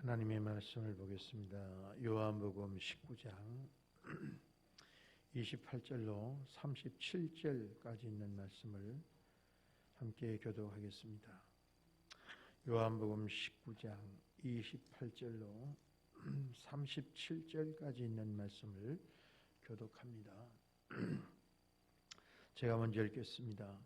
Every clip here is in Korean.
하나님의 말씀을 보겠습니다. 요한복음 19장 28절로 37절까지 있는 말씀을 함께 교독하겠습니다. 요한복음 19장 28절로 37절까지 있는 말씀을 교독합니다. 제가 먼저 읽겠습니다.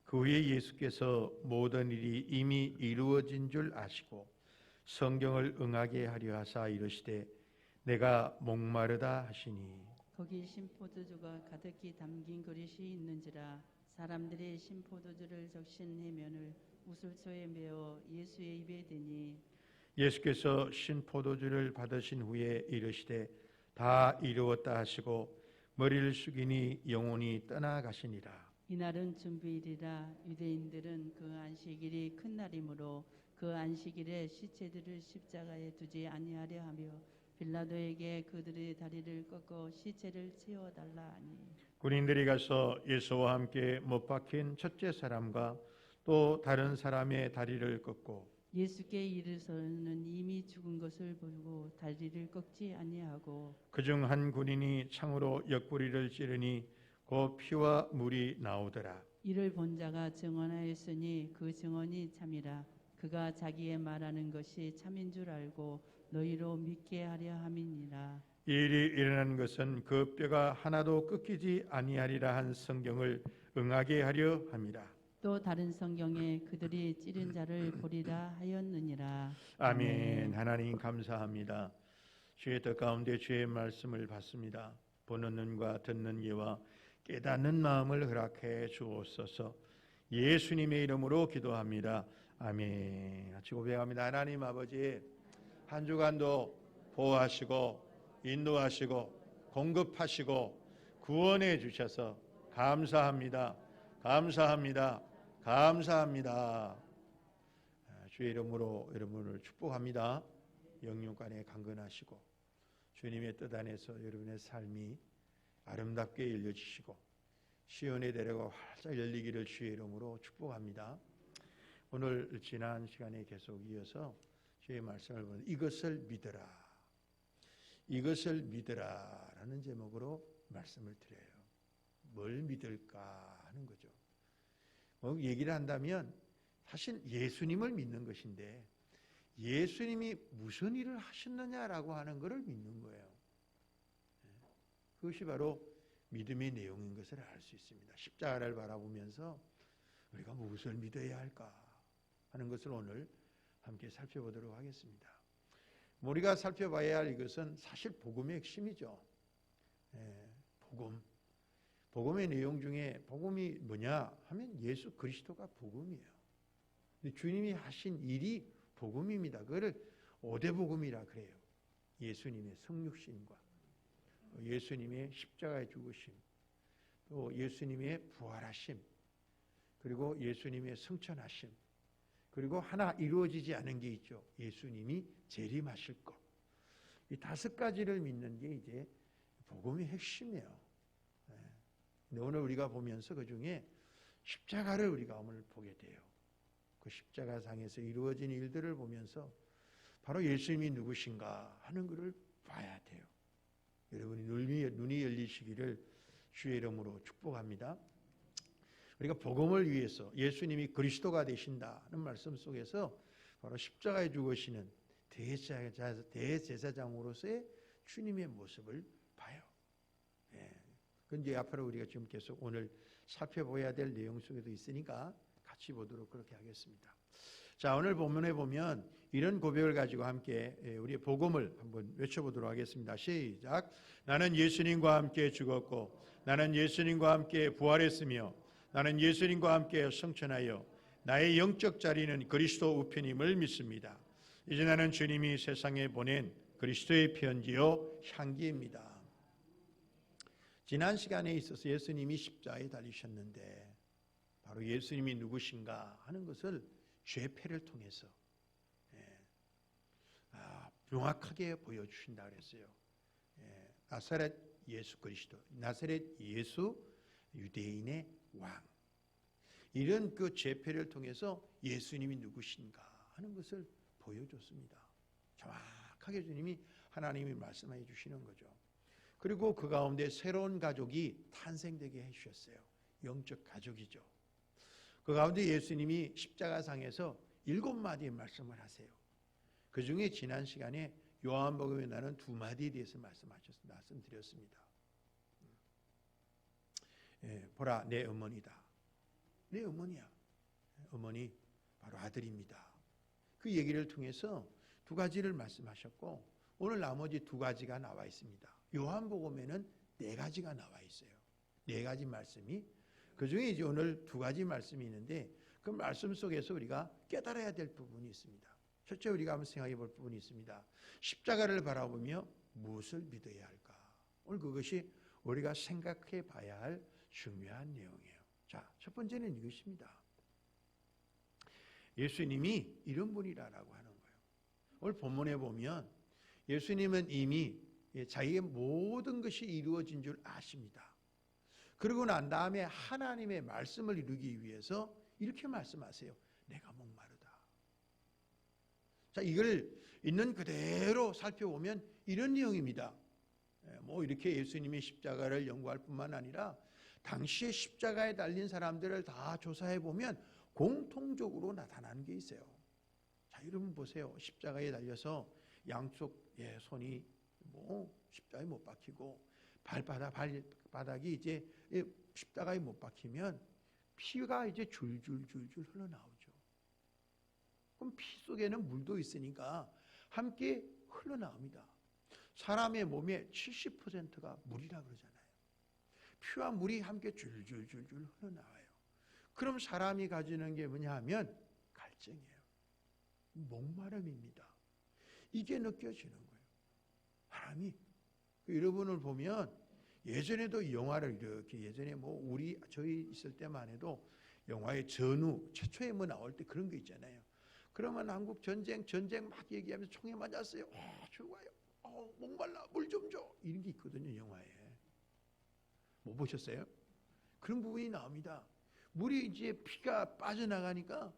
그 후에 예수께서 모든 일이 이미 이루어진 줄 아시고 성경을 응하게 하려 하사 이르시되 내가 목마르다 하시니 거기 신포도주가 가득히 담긴 그릇이 있는지라 사람들이 신포도주를 적신 해면을 우슬초에 메어 예수의 입에 대니 예수께서 신포도주를 받으신 후에 이르시되 다 이루었다 하시고 머리를 숙이니 영혼이 떠나가시니라. 이날은 준비일이라 유대인들은 그 안식일이 큰 날이므로 그 안식일에 시체들을 십자가에 두지 아니하려 하며 빌라도에게 그들의 다리를 꺾어 시체를 채워달라 하니 군인들이 가서 예수와 함께 못 박힌 첫째 사람과 또 다른 사람의 다리를 꺾고 예수께 이르서는 이미 죽은 것을 보고 다리를 꺾지 아니하고 그중 한 군인이 창으로 옆구리를 찌르니 곧 피와 물이 나오더라. 이를 본 자가 증언하였으니 그 증언이 참이라. 그가 자기의 말하는 것이 참인 줄 알고 너희로 믿게 하려 함이니라. 이 일이 일어난 것은 그 뼈가 하나도 꺾이지 아니하리라 한 성경을 응하게 하려 함이라. 또 다른 성경에 그들이 찌른 자를 보리라 하였느니라. 아멘. 하나님 감사합니다. 주의 뜻 가운데 주의 말씀을 받습니다. 보는 눈과 듣는 이와 깨닫는 마음을 허락해 주옵소서. 예수님의 이름으로 기도합니다. 아멘. 같이 고백합니다. 하나님 아버지, 한 주간도 보호하시고 인도하시고 공급하시고 구원해 주셔서 감사합니다. 감사합니다. 감사합니다. 주의 이름으로 여러분을 축복합니다. 영육간에 강건하시고 주님의 뜻 안에서 여러분의 삶이 아름답게 열려지시고 시온의 대로가 활짝 열리기를 주의 이름으로 축복합니다. 오늘 지난 시간에 계속 이어서 주의 말씀을 보는 이것을 믿으라. 이것을 믿으라 라는 제목으로 말씀을 드려요. 뭘 믿을까 하는 거죠. 얘기를 한다면 사실 예수님을 믿는 것인데 예수님이 무슨 일을 하셨느냐라고 하는 것을 믿는 거예요. 그것이 바로 믿음의 내용인 것을 알 수 있습니다. 십자가를 바라보면서 우리가 무엇을 믿어야 할까 하는 것을 오늘 함께 살펴보도록 하겠습니다. 우리가 살펴봐야 할 이것은 사실 복음의 핵심이죠. 복음. 복음의 내용 중에 복음이 뭐냐 하면 예수 그리스도가 복음이에요. 근데 주님이 하신 일이 복음입니다. 그거를 오대 복음이라 그래요. 예수님의 성육신과 예수님의 십자가의 죽으심, 또 예수님의 부활하심, 그리고 예수님의 승천하심, 그리고 하나 이루어지지 않은 게 있죠. 예수님이 재림하실 것. 이 5가지를 믿는 게 이제 복음의 핵심이에요. 근데 오늘 우리가 보면서 그 중에 십자가를 우리가 오늘 보게 돼요. 그 십자가상에서 이루어진 일들을 보면서 바로 예수님이 누구신가 하는 것을 봐야 돼요. 여러분이 눈이 열리시기를 주의 이름으로 축복합니다. 우리가 복음을 위해서 예수님이 그리스도가 되신다는 말씀 속에서 바로 십자가에 죽으시는 대제사장으로서의 주님의 모습을 봐요. 그런데 앞으로 우리가 지금 계속 오늘 살펴봐야 될 내용 속에도 있으니까 같이 보도록 그렇게 하겠습니다. 자, 오늘 본문에 보면 이런 고백을 가지고 함께 우리의 복음을 한번 외쳐보도록 하겠습니다. 시작. 나는 예수님과 함께 죽었고 나는 예수님과 함께 부활했으며 나는 예수님과 함께 승천하여 나의 영적 자리는 그리스도 우편임을 믿습니다. 이제 나는 주님이 세상에 보낸 그리스도의 편지요 향기입니다. 지난 시간에 있어서 예수님이 십자가에 달리셨는데 바로 예수님이 누구신가 하는 것을 죄패를 통해서 명확하게 보여주신다 그랬어요. 나사렛 예수 그리스도, 나사렛 예수 유대인의 왕. 이런 그 죄패를 통해서 예수님이 누구신가 하는 것을 보여줬습니다. 정확하게 주님이 하나님이 말씀해 주시는 거죠. 그리고 그 가운데 새로운 가족이 탄생되게 해주셨어요. 영적 가족이죠. 그 가운데 예수님이 십자가상에서 7마디의 말씀을 하세요. 그 중에 지난 시간에 요한복음에 나는 2마디에 대해서 말씀드렸습니다. 보라 내 어머니다. 내 어머니야. 어머니 바로 아들입니다. 그 얘기를 통해서 2가지를 말씀하셨고 오늘 나머지 2가지가 나와 있습니다. 요한복음에는 4가지가 나와 있어요. 4가지 말씀이 그 중에 이제 오늘 2가지 말씀이 있는데 그 말씀 속에서 우리가 깨달아야 될 부분이 있습니다. 첫째 우리가 한번 생각해 볼 부분이 있습니다. 십자가를 바라보며 무엇을 믿어야 할까? 오늘 그것이 우리가 생각해 봐야 할 중요한 내용이에요. 자, 첫 번째는 이것입니다. 예수님이 이런 분이라고 하는 거예요. 오늘 본문에 보면 예수님은 이미 자기의 모든 것이 이루어진 줄 아십니다. 그러고 난 다음에 하나님의 말씀을 이루기 위해서 이렇게 말씀하세요. 내가 목마르다. 자, 이걸 있는 그대로 살펴보면 이런 내용입니다. 뭐 이렇게 예수님이 십자가를 연구할 뿐만 아니라 당시에 십자가에 달린 사람들을 다 조사해 보면 공통적으로 나타나는 게 있어요. 자, 여러분 보세요. 십자가에 달려서 양쪽 손이 뭐 십자가에 못 박히고 발바닥이 이제 십자가에 못 박히면 피가 이제 줄줄줄줄 흘러나오죠. 그럼 피 속에는 물도 있으니까 함께 흘러나옵니다. 사람의 몸의 70%가 물이라 그러잖아요. 피와 물이 함께 줄줄줄줄 흘러나와요. 그럼 사람이 가지는 게 뭐냐 하면 갈증이에요. 목마름입니다. 이게 느껴지는 거예요. 사람이 여러분을 보면 예전에도 영화를 이렇게 예전에 뭐 저희 있을 때만 해도 영화의 전후 최초에 뭐 나올 때 그런 거 있잖아요. 그러면 한국 전쟁 막 얘기하면서 총에 맞았어요. 죽어요. 목말라 물 좀 줘. 이런 게 있거든요. 영화에. 못 보셨어요? 그런 부분이 나옵니다. 물이 이제 피가 빠져나가니까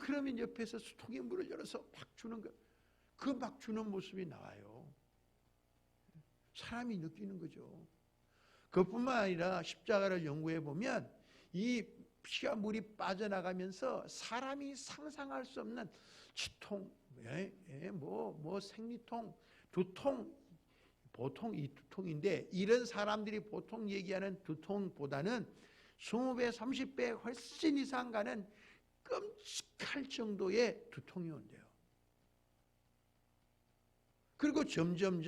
그러면 옆에서 수통에 물을 열어서 막 주는 거. 그 막 주는 모습이 나와요. 사람이 느끼는 거죠. 그뿐만 아니라 십자가를 연구해 보면 이 피와 물이 빠져나가면서 사람이 상상할 수 없는 치통, 뭐 생리통, 두통, 보통 이 두통인데 이런 사람들이 보통 얘기하는 두통보다는 20배, 30배 훨씬 이상 가는 끔찍할 정도의 두통이 온대요. 그리고 점점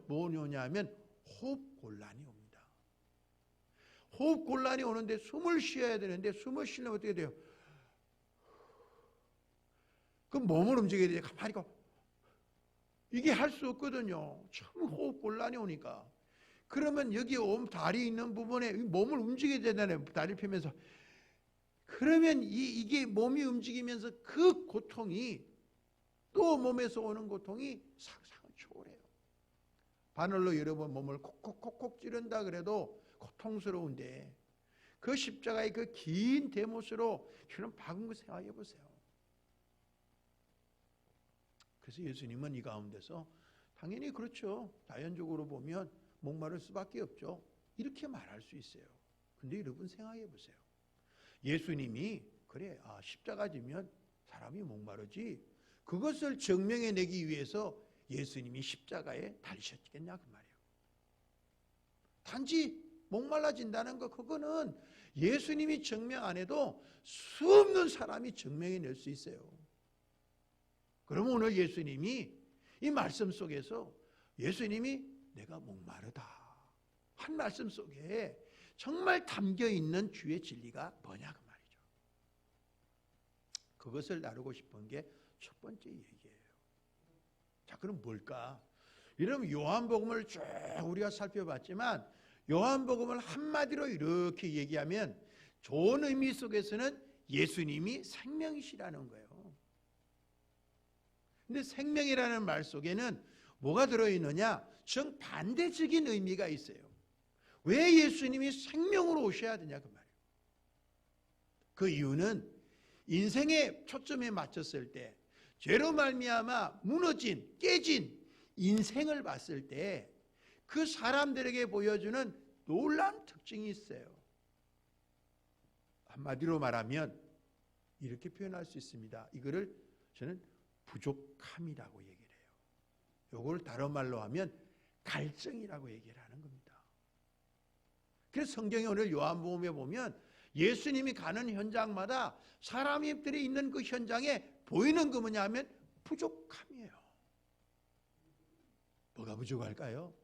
뭐냐 하면 호흡 곤란이 옵니다. 호흡 곤란이 오는데 숨을 쉬어야 되는데 숨을 쉬려면 어떻게 돼요? 그럼 몸을 움직여야 돼요. 가만히 있고 이게 할 수 없거든요. 처음 호흡 곤란이 오니까. 그러면 여기 다리 있는 부분에 몸을 움직여야 되잖아요. 다리 펴면서. 그러면 이게 몸이 움직이면서 그 고통이 또 몸에서 오는 고통이 상상을 초월해요. 바늘로 여러분 몸을 콕콕콕콕 찌른다 그래도 고통스러운데 그 십자가의 그 긴 대못으로 그런 박은 거 생각해 보세요. 그래서 예수님은 이 가운데서 당연히 그렇죠. 자연적으로 보면 목마를 수밖에 없죠. 이렇게 말할 수 있어요. 근데 여러분 생각해 보세요. 예수님이 그래 십자가 지면 사람이 목마르지 그것을 증명해내기 위해서 예수님이 십자가에 달리셨겠냐 그 말이에요. 단지 목말라진다는 거 그거는 예수님이 증명 안 해도 수없는 사람이 증명해낼 수 있어요. 그러면 오늘 예수님이 이 말씀 속에서 예수님이 내가 목마르다 한 말씀 속에 정말 담겨있는 주의 진리가 뭐냐 그 말이죠. 그것을 나누고 싶은 게 첫 번째 얘기예요. 자, 그럼 뭘까? 여러분 요한복음을 쭉 우리가 살펴봤지만 요한복음을 한마디로 이렇게 얘기하면 좋은 의미 속에서는 예수님이 생명이시라는 거예요. 근데 생명이라는 말 속에는 뭐가 들어있느냐? 정반대적인 의미가 있어요. 왜 예수님이 생명으로 오셔야 되냐 그 말이에요. 그 이유는 인생의 초점에 맞췄을 때 죄로 말미암아 무너진, 깨진 인생을 봤을 때 그 사람들에게 보여주는 놀라운 특징이 있어요. 한마디로 말하면 이렇게 표현할 수 있습니다. 이거를 저는 부족함이라고 얘기를 해요. 이걸 다른 말로 하면 갈증이라고 얘기를 하는 겁니다. 그래서 성경에 오늘 요한복음에 보면 예수님이 가는 현장마다 사람들이 있는 그 현장에 보이는 거 뭐냐 하면 부족함이에요. 뭐가 부족할까요?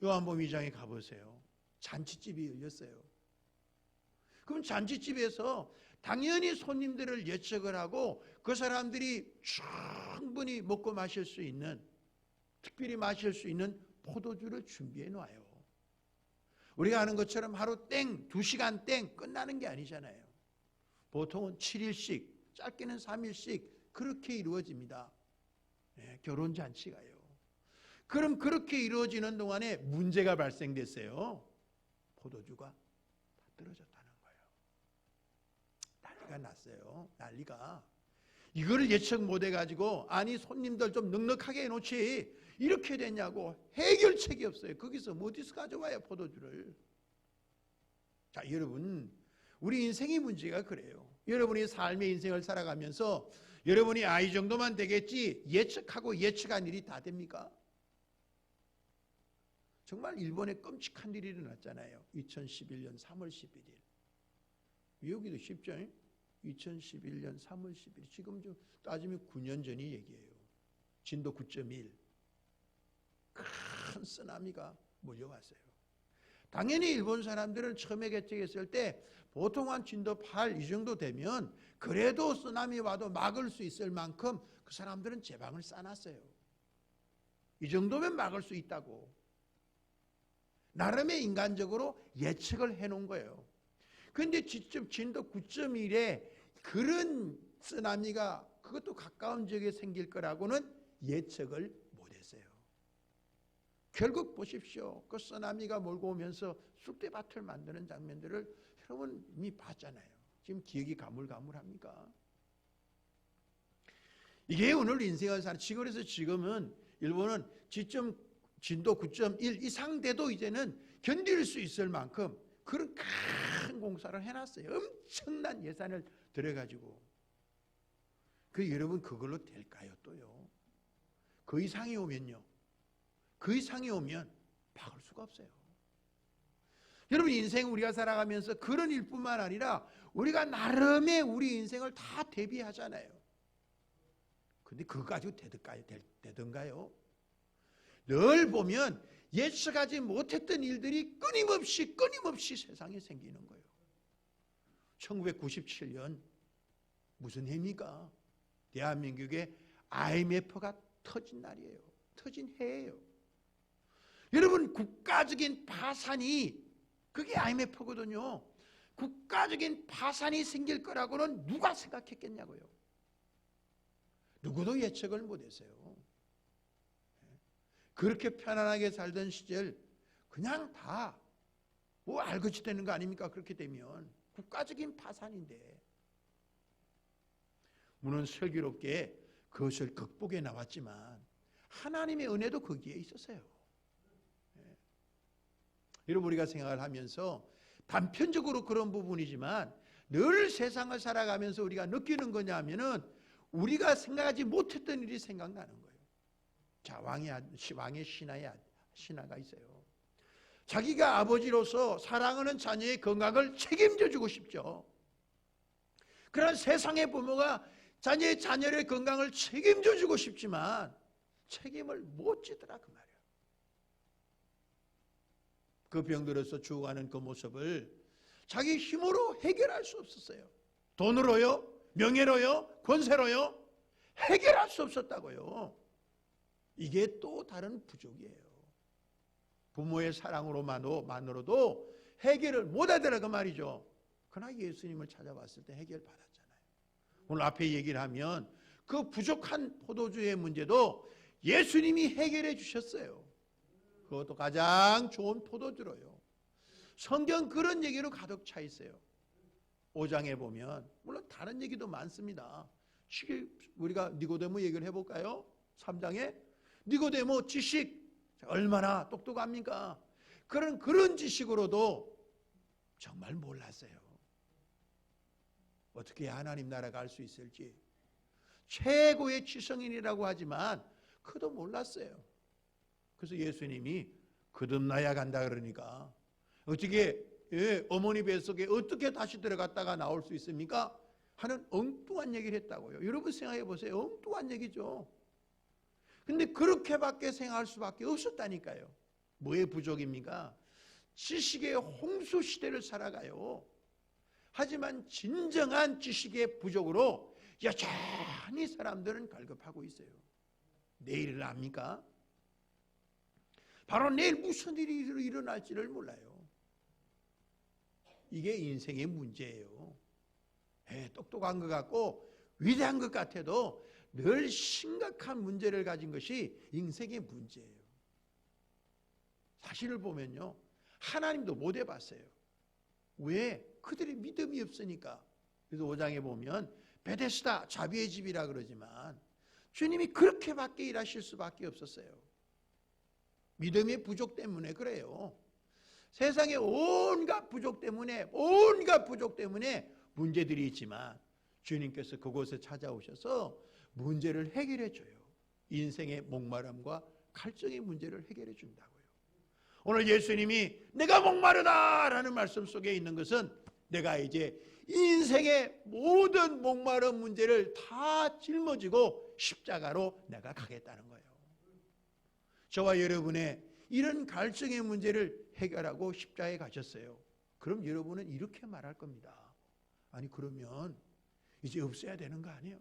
요한복음 2장에 가보세요. 잔치집이 열렸어요. 그럼 잔치집에서 당연히 손님들을 예측을 하고 그 사람들이 충분히 먹고 마실 수 있는, 특별히 마실 수 있는 포도주를 준비해 놔요. 우리가 아는 것처럼 하루 땡, 2시간 땡 끝나는 게 아니잖아요. 보통은 7일씩, 짧게는 3일씩 그렇게 이루어집니다. 네, 결혼잔치가요. 그럼 그렇게 이루어지는 동안에 문제가 발생됐어요. 포도주가 다 떨어졌다는 거예요. 난리가 났어요. 난리가. 이거를 예측 못해가지고 아니 손님들 좀 넉넉하게 해놓지 이렇게 됐냐고 해결책이 없어요. 거기서 어디서 가져와요 포도주를. 자 여러분, 우리 인생의 문제가 그래요. 여러분이 삶의 인생을 살아가면서 여러분이 이 정도만 되겠지 예측하고 예측한 일이 다 됩니까? 정말 일본에 끔찍한 일이 일어났잖아요. 2011년 3월 11일. 여기도 쉽죠? 2011년 3월 11일. 지금 좀 따지면 9년 전이 얘기예요. 진도 9.1. 큰 쓰나미가 몰려왔어요. 당연히 일본 사람들은 처음에 개척했을 때 보통 한 진도 8 이 정도 되면 그래도 쓰나미 와도 막을 수 있을 만큼 그 사람들은 제방을 싸놨어요. 이 정도면 막을 수 있다고. 나름의 인간적으로 예측을 해놓은 거예요. 그런데 진도 9.1에 그런 쓰나미가 그것도 가까운 지역에 생길 거라고는 예측을 못했어요. 결국 보십시오. 그 쓰나미가 몰고 오면서 쑥대밭을 만드는 장면들을 여러분 이미 봤잖아요. 지금 기억이 가물가물합니까? 이게 오늘 인생을 사는, 그래서 지금은 일본은 진도 9.1 이상 돼도 이제는 견딜 수 있을 만큼 그런 큰 공사를 해놨어요. 엄청난 예산을 들여가지고. 여러분 그걸로 될까요 또요? 그 이상이 오면요. 그 이상이 오면 막을 수가 없어요. 여러분 인생 우리가 살아가면서 그런 일뿐만 아니라 우리가 나름의 우리 인생을 다 대비하잖아요. 근데 그거 가지고 되던가요? 늘 보면 예측하지 못했던 일들이 끊임없이 세상에 생기는 거예요. 1997년 무슨 해입니까? 대한민국의 IMF가 터진 날이에요. 터진 해예요. 여러분 국가적인 파산이 그게 IMF거든요. 국가적인 파산이 생길 거라고는 누가 생각했겠냐고요. 누구도 예측을 못했어요. 그렇게 편안하게 살던 시절 그냥 다 뭐 알것이 되는 거 아닙니까? 그렇게 되면 국가적인 파산인데 물론 슬기롭게 그것을 극복해 나왔지만 하나님의 은혜도 거기에 있었어요. 여러분 우리가 생각을 하면서 단편적으로 그런 부분이지만 늘 세상을 살아가면서 우리가 느끼는 거냐면은 우리가 생각하지 못했던 일이 생각나는 거예요. 자, 왕의 신하가 있어요. 자기가 아버지로서 사랑하는 자녀의 건강을 책임져 주고 싶죠. 그런 세상의 부모가 자녀의 건강을 책임져 주고 싶지만 책임을 못 지더라 그 말이에요. 그 병들어서 죽어가는 그 모습을 자기 힘으로 해결할 수 없었어요. 돈으로요, 명예로요, 권세로요 해결할 수 없었다고요. 이게 또 다른 부족이에요. 부모의 사랑으로만으로도 해결을 못하더라 그 말이죠. 그러나 예수님을 찾아왔을 때 해결받았잖아요. 오늘 앞에 얘기를 하면 그 부족한 포도주의 문제도 예수님이 해결해 주셨어요. 그것도 가장 좋은 포도주로요. 성경 그런 얘기로 가득 차 있어요. 5장에 보면 물론 다른 얘기도 많습니다. 우리가 니고데모 얘기를 해볼까요? 3장에 니고데모 지식 얼마나 똑똑합니까? 그런 지식으로도 정말 몰랐어요. 어떻게 하나님 나라 갈 수 있을지. 최고의 지성인이라고 하지만 그도 몰랐어요. 그래서 예수님이 거듭나야 간다 그러니까 어떻게 어머니 뱃속에 어떻게 다시 들어갔다가 나올 수 있습니까? 하는 엉뚱한 얘기를 했다고요. 여러분 생각해 보세요. 엉뚱한 얘기죠. 근데 그렇게밖에 생각할 수밖에 없었다니까요. 뭐의 부족입니까? 지식의 홍수 시대를 살아가요. 하지만 진정한 지식의 부족으로 여전히 사람들은 갈급하고 있어요. 내일을 압니까? 바로 내일 무슨 일이 일어날지를 몰라요. 이게 인생의 문제예요. 똑똑한 것 같고 위대한 것 같아도 늘 심각한 문제를 가진 것이 인생의 문제예요. 사실을 보면요, 하나님도 못 해봤어요. 왜? 그들의 믿음이 없으니까. 그래서 5장에 보면 베데스다 자비의 집이라 그러지만 주님이 그렇게밖에 일하실 수밖에 없었어요. 믿음의 부족 때문에 그래요. 세상의 온갖 부족 때문에 문제들이 있지만 주님께서 그곳에 찾아오셔서 문제를 해결해 줘요. 인생의 목마름과 갈증의 문제를 해결해 준다고요. 오늘 예수님이 내가 목마르다라는 말씀 속에 있는 것은 내가 이제 인생의 모든 목마른 문제를 다 짊어지고 십자가로 내가 가겠다는 거예요. 저와 여러분의 이런 갈증의 문제를 해결하고 십자가에 가셨어요. 그럼 여러분은 이렇게 말할 겁니다. 아니 그러면 이제 없어야 되는 거 아니에요?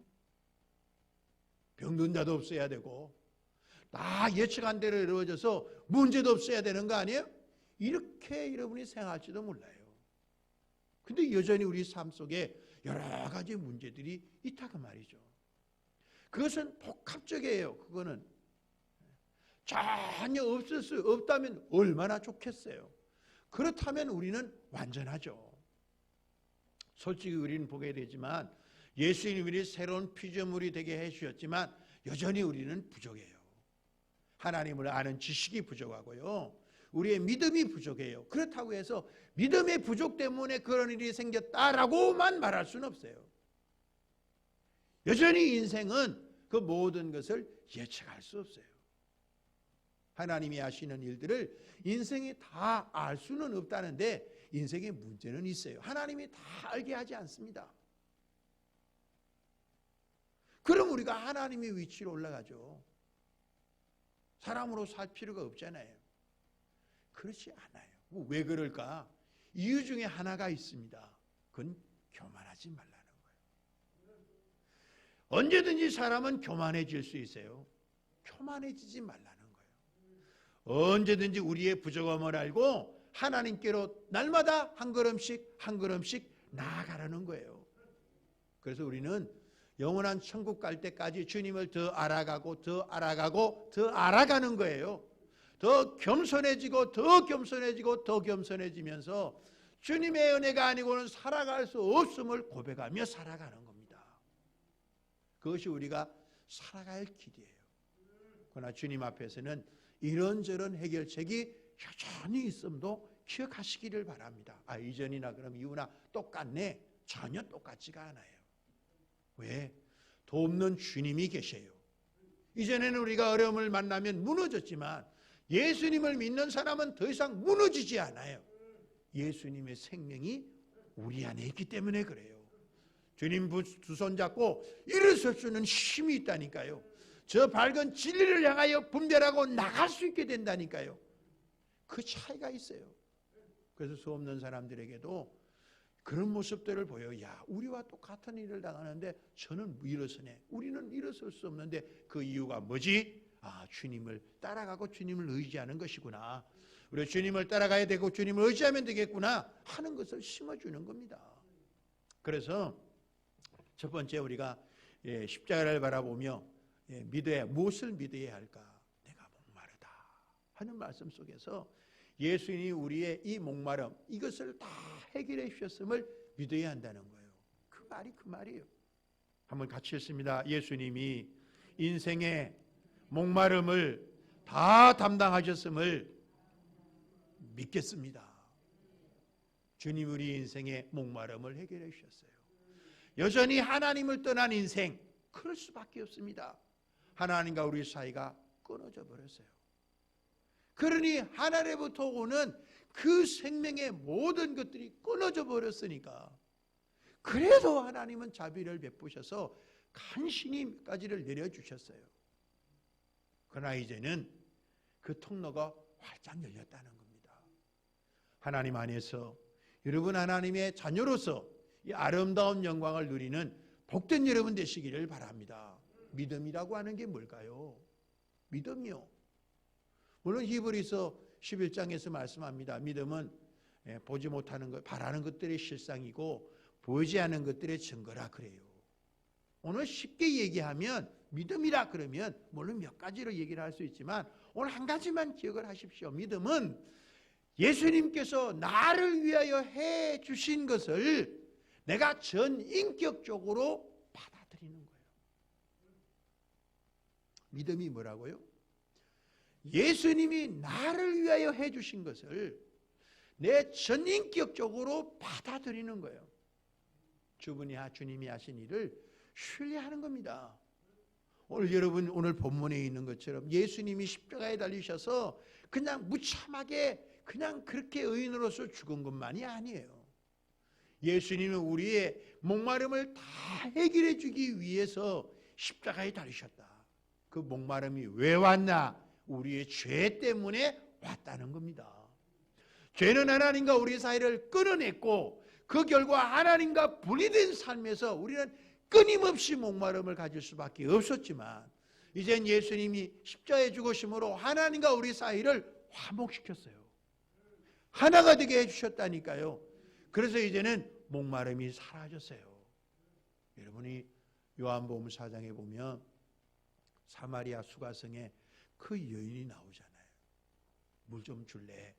병든 자도 없어야 되고 다 예측한 대로 이루어져서 문제도 없어야 되는 거 아니에요? 이렇게 여러분이 생각할지도 몰라요. 근데 여전히 우리 삶 속에 여러 가지 문제들이 있다고 말이죠. 그것은 복합적이에요. 그거는 전혀 없다면 얼마나 좋겠어요. 그렇다면 우리는 완전하죠. 솔직히 우리는 보게 되지만 예수님이 우리 새로운 피조물이 되게 해주셨지만 여전히 우리는 부족해요. 하나님을 아는 지식이 부족하고요. 우리의 믿음이 부족해요. 그렇다고 해서 믿음의 부족 때문에 그런 일이 생겼다라고만 말할 수는 없어요. 여전히 인생은 그 모든 것을 예측할 수 없어요. 하나님이 하시는 일들을 인생이 다 알 수는 없다는데 인생의 문제는 있어요. 하나님이 다 알게 하지 않습니다. 그럼 우리가 하나님의 위치로 올라가죠. 사람으로 살 필요가 없잖아요. 그렇지 않아요. 왜 그럴까? 이유 중에 하나가 있습니다. 그건 교만하지 말라는 거예요. 언제든지 사람은 교만해질 수 있어요. 교만해지지 말라는 거예요. 언제든지 우리의 부족함을 알고 하나님께로 날마다 한 걸음씩 나아가라는 거예요. 그래서 우리는 영원한 천국 갈 때까지 주님을 더 알아가고 더 알아가는 거예요. 더 겸손해지고 더 겸손해지면서 주님의 은혜가 아니고는 살아갈 수 없음을 고백하며 살아가는 겁니다. 그것이 우리가 살아갈 길이에요. 그러나 주님 앞에서는 이런저런 해결책이 여전히 있음도 기억하시기를 바랍니다. 이전이나 그럼 이후나 똑같네? 전혀 똑같지가 않아요. 왜? 돕는 주님이 계셔요. 이전에는 우리가 어려움을 만나면 무너졌지만 예수님을 믿는 사람은 더 이상 무너지지 않아요. 예수님의 생명이 우리 안에 있기 때문에 그래요. 주님 두 손 잡고 일어설 수 있는 힘이 있다니까요. 저 밝은 진리를 향하여 분별하고 나갈 수 있게 된다니까요. 그 차이가 있어요. 그래서 수 없는 사람들에게도 그런 모습들을 보여. 야, 우리와 똑같은 일을 당하는데 저는 일어서네. 우리는 일어설 수 없는데 그 이유가 뭐지? 주님을 따라가고 주님을 의지하는 것이구나. 우리 주님을 따라가야 되고 주님을 의지하면 되겠구나 하는 것을 심어주는 겁니다. 그래서 첫 번째 우리가 십자가를 바라보며 무엇을 믿어야 할까? 내가 목마르다 하는 말씀 속에서 예수님이 우리의 이 목마름 이것을 다 해결해 주셨음을 믿어야 한다는 거예요. 그 말이 그 말이에요. 한번 같이 읽습니다. 예수님이 인생의 목마름을 다 담당하셨음을 믿겠습니다. 주님 우리 인생의 목마름을 해결해 주셨어요. 여전히 하나님을 떠난 인생, 그럴 수밖에 없습니다. 하나님과 우리 사이가 끊어져 버렸어요. 그러니 하나님부터 오는 그 생명의 모든 것들이 끊어져 버렸으니까, 그래도 하나님은 자비를 베푸셔서 간신히까지를 내려주셨어요. 그러나 이제는 그 통로가 활짝 열렸다는 겁니다. 하나님 안에서 여러분 하나님의 자녀로서 이 아름다운 영광을 누리는 복된 여러분 되시기를 바랍니다. 믿음이라고 하는 게 뭘까요? 믿음이요. 물론 히브리서 11장에서 말씀합니다. 믿음은 보지 못하는 것, 바라는 것들의 실상이고 보이지 않는 것들의 증거라 그래요. 오늘 쉽게 얘기하면 믿음이라 그러면 물론 몇 가지로 얘기를 할 수 있지만 오늘 한 가지만 기억을 하십시오. 믿음은 예수님께서 나를 위하여 해 주신 것을 내가 전인격적으로 받아들이는 거예요. 믿음이 뭐라고요? 예수님이 나를 위하여 해 주신 것을 내 전인격적으로 받아들이는 거예요. 주님이 하신 일을 신뢰하는 겁니다. 오늘 여러분 오늘 본문에 있는 것처럼 예수님이 십자가에 달리셔서 그냥 무참하게 그냥 그렇게 의인으로서 죽은 것만이 아니에요. 예수님은 우리의 목마름을 다 해결해 주기 위해서 십자가에 달리셨다. 그 목마름이 왜 왔나? 우리의 죄 때문에 왔다는 겁니다. 죄는 하나님과 우리 사이를 끊어냈고 그 결과 하나님과 분리된 삶에서 우리는 끊임없이 목마름을 가질 수밖에 없었지만 이젠 예수님이 십자가에 죽으심으로 하나님과 우리 사이를 화목시켰어요. 하나가 되게 해주셨다니까요. 그래서 이제는 목마름이 사라졌어요. 여러분이 요한복음 4장에 보면 사마리아 수가성에 그 여인이 나오잖아요. 물 좀 줄래?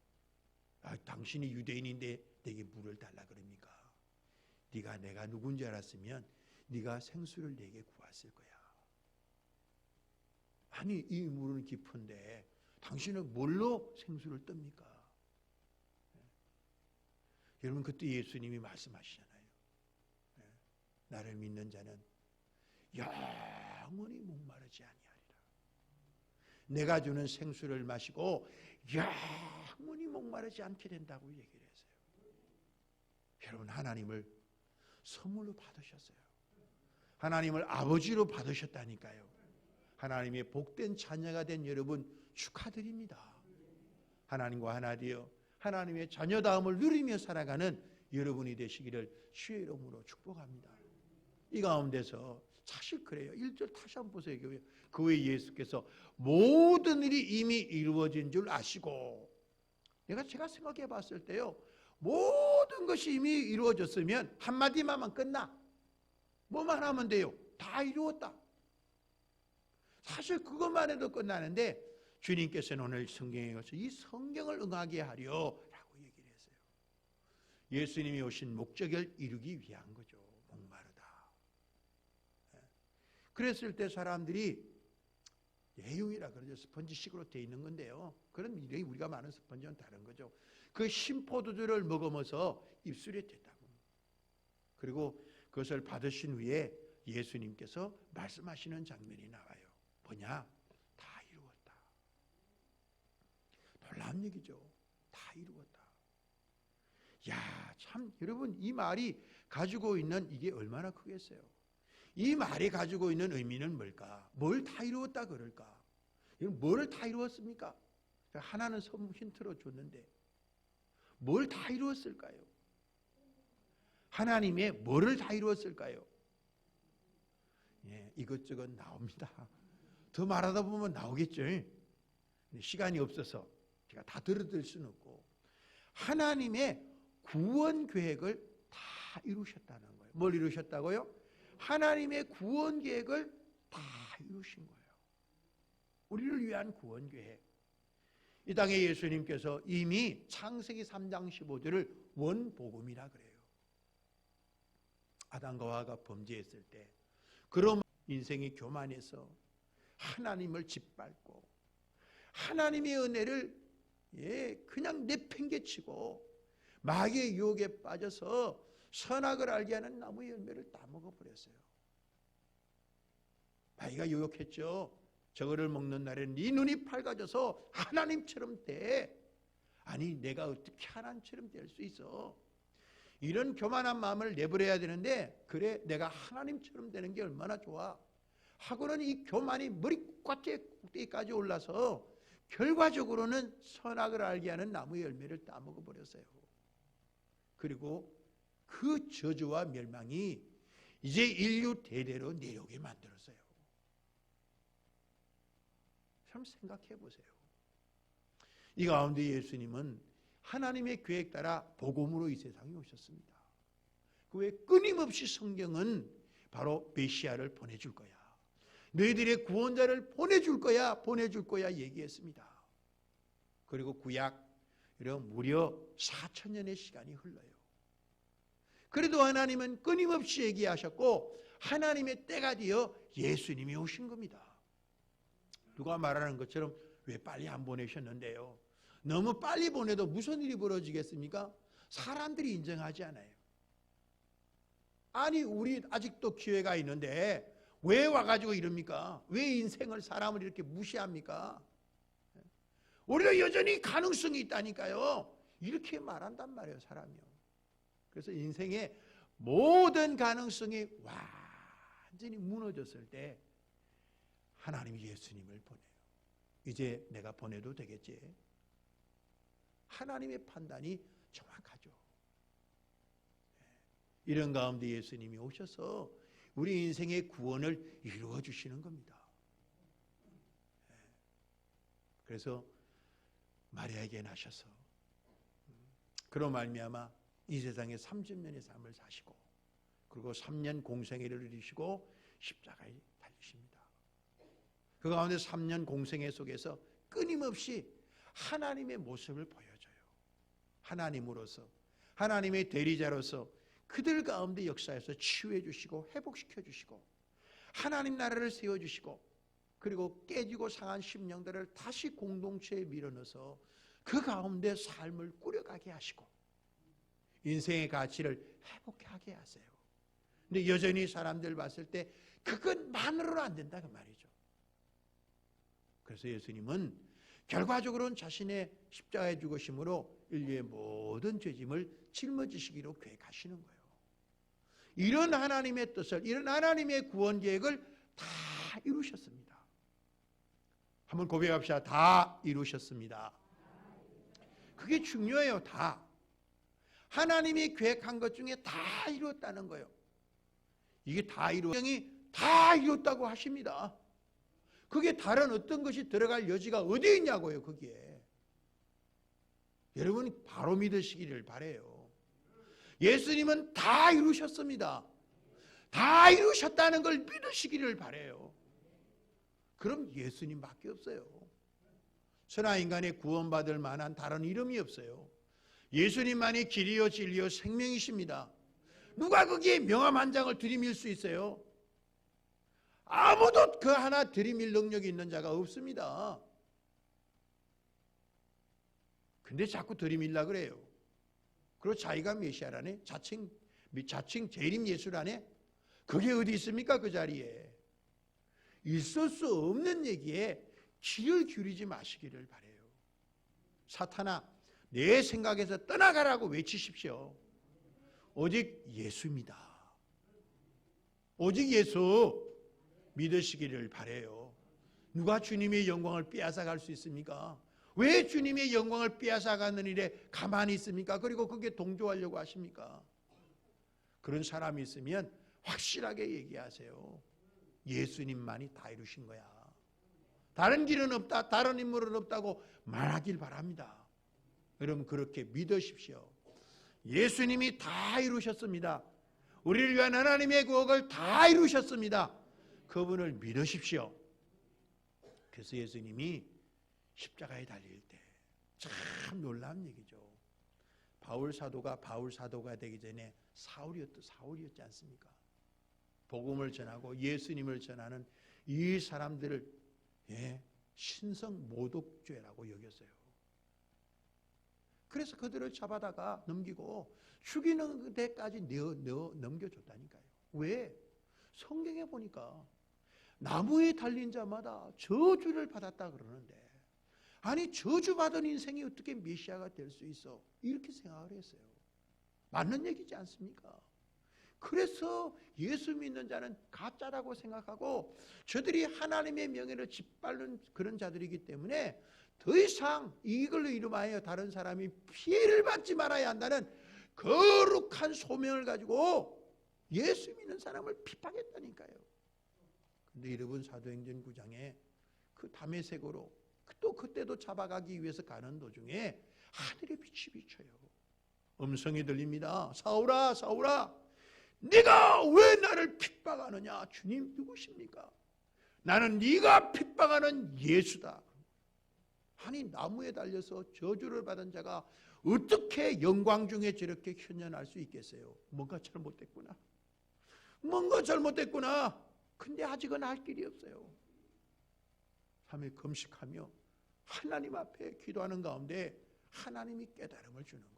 당신이 유대인인데 내게 물을 달라 그럽니까? 네가 내가 누군지 알았으면 네가 생수를 내게 구했을 거야. 아니 이 물은 깊은데 당신은 뭘로 생수를 뜹니까? 여러분 그때 예수님이 말씀하시잖아요. 나를 믿는 자는 영원히 목마르지 아니하리라. 내가 주는 생수를 마시고 영원히 목마르지 않게 된다고 얘기를 했어요. 여러분 하나님을 선물로 받으셨어요. 하나님을 아버지로 받으셨다니까요. 하나님의 복된 자녀가 된 여러분 축하드립니다. 하나님과 하나 되어 하나님의 자녀다움을 누리며 살아가는 여러분이 되시기를 주의 이름으로 축복합니다. 이 가운데서 사실 그래요. 1절 다시 한번 보세요. 그 후에 예수께서 모든 일이 이미 이루어진 줄 아시고, 제가 생각해 봤을 때요, 모든 것이 이미 이루어졌으면 한마디만 끝나. 뭐만 하면 돼요? 다 이루었다. 사실 그것만 해도 끝나는데 주님께서는 오늘 성경에 가서 이 성경을 응하게 하려라고 얘기를 했어요. 예수님이 오신 목적을 이루기 위한 거죠. 목마르다. 그랬을 때 사람들이 예용이라 그러죠. 스펀지식으로 되어 있는 건데요. 그런 미래에 우리가 많은 스펀지는 다른 거죠. 그 신포도주를 먹으면서 입술에 댔다고. 그리고 그것을 받으신 후에 예수님께서 말씀하시는 장면이 나와요. 뭐냐? 다 이루었다. 놀라운 얘기죠. 다 이루었다. 야, 참 여러분 이 말이 가지고 있는 이게 얼마나 크겠어요. 이 말이 가지고 있는 의미는 뭘까? 뭘 다 이루었다 그럴까? 뭐를 다 이루었습니까? 하나는 힌트로 줬는데 뭘 다 이루었을까요? 하나님의 뭐를 다 이루었을까요? 예, 이것저것 나옵니다. 더 말하다 보면 나오겠죠. 시간이 없어서 제가 다 들어들 수는 없고 하나님의 구원 계획을 다 이루셨다는 거예요. 뭘 이루셨다고요? 하나님의 구원 계획을 다 이루신 거예요. 우리를 위한 구원 계획. 이 땅에 예수님께서 이미 창세기 3장 15절을 원복음이라 그래요. 아담과 하와가 범죄했을 때 그런 인생의 교만에서 하나님을 짓밟고 하나님의 은혜를 그냥 내팽개치고 마귀의 유혹에 빠져서 선악을 알게 하는 나무의 열매를 다 먹어버렸어요. 마귀가 유혹했죠. 저거를 먹는 날에는 네 눈이 밝아져서 하나님처럼 돼. 아니 내가 어떻게 하나님처럼 될 수 있어. 이런 교만한 마음을 내버려야 되는데 그래 내가 하나님처럼 되는 게 얼마나 좋아 하고는 이 교만이 머리끝까지 올라서 결과적으로는 선악을 알게 하는 나무의 열매를 따먹어버렸어요. 그리고 그 저주와 멸망이 이제 인류 대대로 내려오게 만들었어요. 참 생각해 보세요. 이 가운데 예수님은 하나님의 계획 따라 복음으로 이 세상에 오셨습니다. 그 외에 끊임없이 성경은 바로 메시아를 보내줄 거야. 너희들의 구원자를 보내줄 거야 얘기했습니다. 그리고 구약 무려 4,000년의 시간이 흘러요. 그래도 하나님은 끊임없이 얘기하셨고 하나님의 때가 되어 예수님이 오신 겁니다. 누가 말하는 것처럼 왜 빨리 안 보내셨는데요? 너무 빨리 보내도 무슨 일이 벌어지겠습니까? 사람들이 인정하지 않아요. 아니 우리 아직도 기회가 있는데 왜 와가지고 이럽니까? 왜 인생을 사람을 이렇게 무시합니까? 우리가 여전히 가능성이 있다니까요. 이렇게 말한단 말이에요, 사람이요. 그래서 인생의 모든 가능성이 완전히 무너졌을 때 하나님이 예수님을 보내요. 이제 내가 보내도 되겠지? 하나님의 판단이 정확하죠. 이런 가운데 예수님이 오셔서 우리 인생의 구원을 이루어 주시는 겁니다. 그래서 마리아에게 나셔서 그로 말미암아 이 세상에 30년의 삶을 사시고 그리고 3년 공생애를 이루시고 십자가에 달리십니다. 그 가운데 3년 공생애 속에서 끊임없이 하나님의 모습을 보여줘요. 하나님으로서 하나님의 대리자로서 그들 가운데 역사에서 치유해 주시고 회복시켜 주시고 하나님 나라를 세워주시고 그리고 깨지고 상한 심령들을 다시 공동체에 밀어넣어서 그 가운데 삶을 꾸려가게 하시고 인생의 가치를 회복하게 하세요. 근데 여전히 사람들 봤을 때 그것만으로는 안 된다 그 말이죠. 그래서 예수님은 결과적으로는 자신의 십자가의 죽으심으로 인류의 모든 죄짐을 짊어지시기로 계획하시는 거예요. 이런 하나님의 뜻을, 이런 하나님의 구원 계획을 다 이루셨습니다. 한번 고백합시다. 다 이루셨습니다. 그게 중요해요. 다. 하나님이 계획한 것 중에 다 이루었다는 거예요. 이게 다 다 이뤘다고 하십니다. 그게 다른 어떤 것이 들어갈 여지가 어디에 있냐고요. 거기에. 여러분 바로 믿으시기를 바라요. 예수님은 다 이루셨습니다. 다 이루셨다는 걸 믿으시기를 바라요. 그럼 예수님밖에 없어요. 천하 인간의 구원받을 만한 다른 이름이 없어요. 예수님만이 길이요 진리요 생명이십니다. 누가 거기에 명함 한 장을 들이밀 수 있어요? 아무도 그 하나 들이밀 능력이 있는 자가 없습니다. 근데 자꾸 들이밀라 그래요. 그리고 자기가 메시아라네. 자칭 재림 예수라네. 그게 어디 있습니까? 그 자리에. 있을 수 없는 얘기에 귀를 기울이지 마시기를 바라요. 사탄아, 내 생각에서 떠나가라고 외치십시오. 오직 예수입니다. 오직 예수 믿으시기를 바라요. 누가 주님의 영광을 빼앗아갈 수 있습니까? 왜 주님의 영광을 빼앗아가는 일에 가만히 있습니까? 그리고 그게 동조하려고 하십니까? 그런 사람이 있으면 확실하게 얘기하세요. 예수님만이 다 이루신 거야. 다른 길은 없다, 다른 인물은 없다고 말하길 바랍니다. 여러분 그렇게 믿으십시오. 예수님이 다 이루셨습니다. 우리를 위한 하나님의 구원을 다 이루셨습니다. 그분을 믿으십시오. 그래서 예수님이 십자가에 달릴 때 참 놀라운 얘기죠. 바울 사도가 되기 전에 사울이었지 않습니까? 복음을 전하고 예수님을 전하는 이 사람들을 신성 모독죄라고 여겼어요. 그래서 그들을 잡아다가 넘기고 죽이는 데까지 넘겨줬다니까요. 왜? 성경에 보니까 나무에 달린 자마다 저주를 받았다 그러는데, 아니 저주받은 인생이 어떻게 메시아가 될 수 있어? 이렇게 생각을 했어요. 맞는 얘기지 않습니까? 그래서 예수 믿는 자는 가짜라고 생각하고 저들이 하나님의 명예를 짓밟는 그런 자들이기 때문에 더 이상 이걸로 이름하여 다른 사람이 피해를 받지 말아야 한다는 거룩한 소명을 가지고 예수 믿는 사람을 핍박했다니까요. 근데 여러분, 사도행전 9장에 그 다메섹으로 또 그때도 잡아가기 위해서 가는 도중에 하늘의 빛이 비쳐요. 음성이 들립니다. 사울아, 사울아, 네가 왜 나를 핍박하느냐? 주님 누구십니까? 나는 네가 핍박하는 예수다. 아니 나무에 달려서 저주를 받은 자가 어떻게 영광 중에 저렇게 현현할 수 있겠어요? 뭔가 잘못됐구나. 뭔가 잘못됐구나. 근데 아직은 할 길이 없어요. 3일 금식하며 하나님 앞에 기도하는 가운데 하나님이 깨달음을 주는 거예요.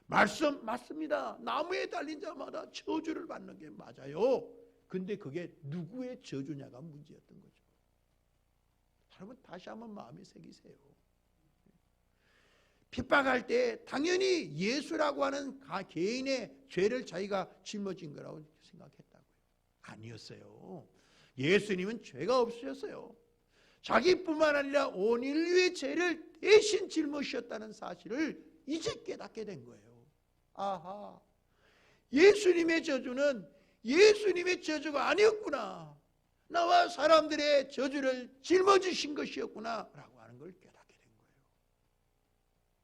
말씀 맞습니다. 나무에 달린 자마다 저주를 받는 게 맞아요. 근데 그게 누구의 저주냐가 문제였던 거죠. 여러분 다시 한번 마음에 새기세요. 핍박할 때 당연히 예수라고 하는 개인의 죄를 자기가 짊어진 거라고 생각했다고요. 아니었어요. 예수님은 죄가 없으셨어요. 자기뿐만 아니라 온 인류의 죄를 대신 짊어지셨다는 사실을 이제 깨닫게 된 거예요. 아하, 예수님의 저주는 예수님의 저주가 아니었구나. 나와 사람들의 저주를 짊어지신 것이었구나 라고 하는 걸 깨닫게 된 거예요.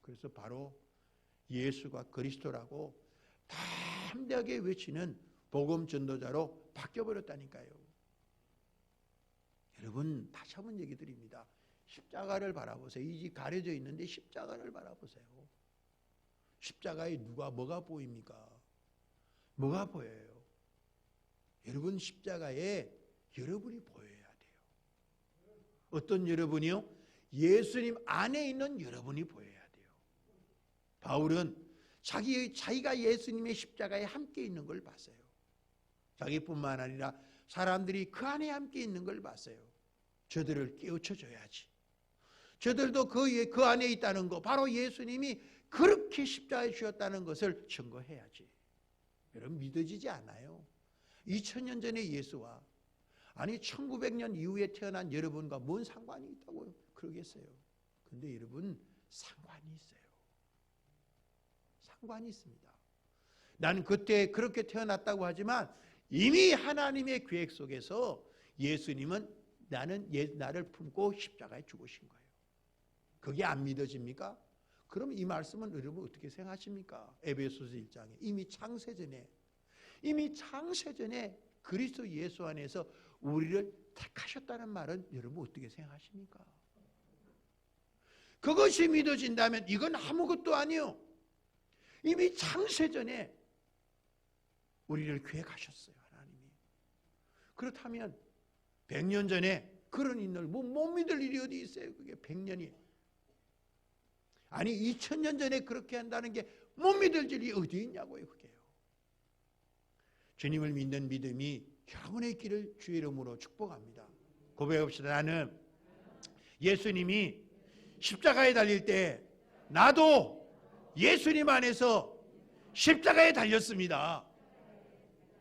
그래서 바로 예수가 그리스도라고 담대하게 외치는 복음 전도자로 바뀌어버렸다니까요. 여러분 다시 한번 얘기 드립니다. 십자가를 바라보세요. 이 집 가려져 있는데 십자가를 바라보세요. 십자가에 뭐가 보입니까? 뭐가 보여요? 여러분 십자가에 여러분이 보여야 돼요. 어떤 여러분이요? 예수님 안에 있는 여러분이 보여야 돼요. 바울은 자기가 예수님의 십자가에 함께 있는 걸 봤어요. 자기뿐만 아니라 사람들이 그 안에 함께 있는 걸 봤어요. 저들을 깨우쳐줘야지. 저들도 그 안에 있다는 거, 바로 예수님이 그렇게 십자가에 주셨다는 것을 증거해야지. 여러분 믿어지지 않아요? 2000년 전의 예수와 1900년 이후에 태어난 여러분과 뭔 상관이 있다고 그러겠어요? 근데 여러분 상관이 있어요. 상관이 있습니다. 난 그때 그렇게 태어났다고 하지만 이미 하나님의 계획 속에서 예수님은 나를 품고 십자가에 죽으신 거예요. 그게 안 믿어집니까? 그럼 이 말씀은 여러분 어떻게 생각하십니까? 에베소서 1장에 이미 창세전에 그리스도 예수 안에서 우리를 택하셨다는 말은 여러분 어떻게 생각하십니까? 그것이 믿어진다면 이건 아무것도 아니요. 이미 창세전에 우리를 계획하셨어요, 하나님이. 그렇다면 100년 전에 그런 인을 못 믿을 일이 어디 있어요? 그게 100년이. 아니 2000년 전에 그렇게 한다는 게 못 믿을 일이 어디 있냐고요, 그게요. 주님을 믿는 믿음이 여러분의 길을 주의 이름으로 축복합니다. 고백합시다. 나는 예수님이 십자가에 달릴 때 나도 예수님 안에서 십자가에 달렸습니다.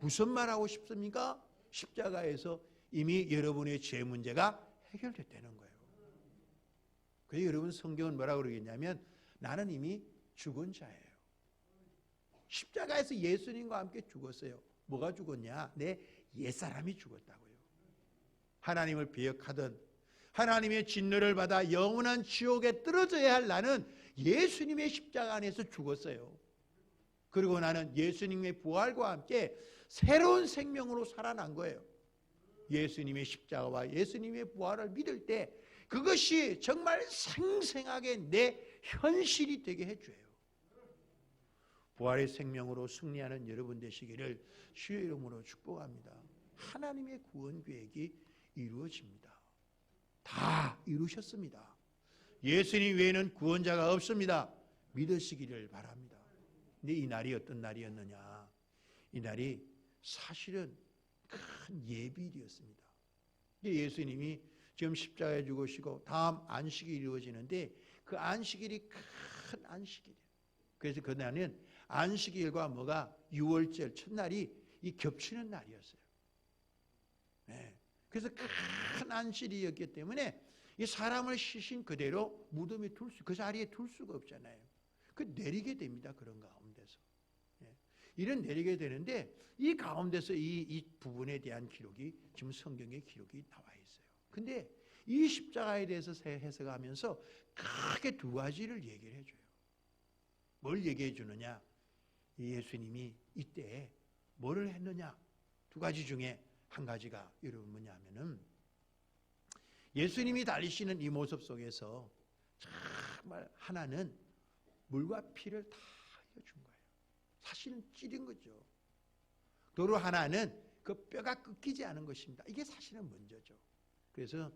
무슨 말하고 싶습니까? 십자가에서 이미 여러분의 죄 문제가 해결됐다는 거예요. 그래서 여러분 성경은 뭐라고 그러겠냐면 나는 이미 죽은 자예요. 십자가에서 예수님과 함께 죽었어요. 뭐가 죽었냐? 내 옛사람이 죽었다고요. 하나님을 배역하던 하나님의 진노를 받아 영원한 지옥에 떨어져야 할 나는 예수님의 십자가 안에서 죽었어요. 그리고 나는 예수님의 부활과 함께 새로운 생명으로 살아난 거예요. 예수님의 십자가와 예수님의 부활을 믿을 때 그것이 정말 생생하게 내 현실이 되게 해줘요. 부활의 생명으로 승리하는 여러분 되시기를 주의 이름으로 축복합니다. 하나님의 구원 계획이 이루어집니다. 다 이루셨습니다. 예수님 외에는 구원자가 없습니다. 믿으시기를 바랍니다. 근데 이 날이 어떤 날이었느냐? 이 날이 사실은 큰 예비일이었습니다. 예수님이 지금 십자가에 죽으시고 다음 안식이 이루어지는데 그 안식일이 큰 안식일이에요. 그래서 그날은 안식일과 뭐가 6월절 첫날이 이 겹치는 날이었어요. 네. 그래서 큰 안식일이었기 때문에 이 사람을 시신 그대로 무덤에 그 자리에 둘 수가 없잖아요. 그 내리게 됩니다. 그런 가운데서. 네. 이런 내리게 되는데 이 가운데서 이 부분에 대한 기록이 지금 성경에 기록이 나와 있어요. 근데 이 십자가에 대해서 해석하면서 크게 두 가지를 얘기를 해줘요. 뭘 얘기해 주느냐? 예수님이 이때 뭐를 했느냐? 두 가지 중에 한 가지가 여러분 뭐냐면은 예수님이 달리시는 이 모습 속에서 정말 하나는 물과 피를 다 흘려준 거예요. 사실은 찌른 거죠. 도로 하나는 그 뼈가 꺾이지 않은 것입니다. 이게 사실은 먼저죠. 그래서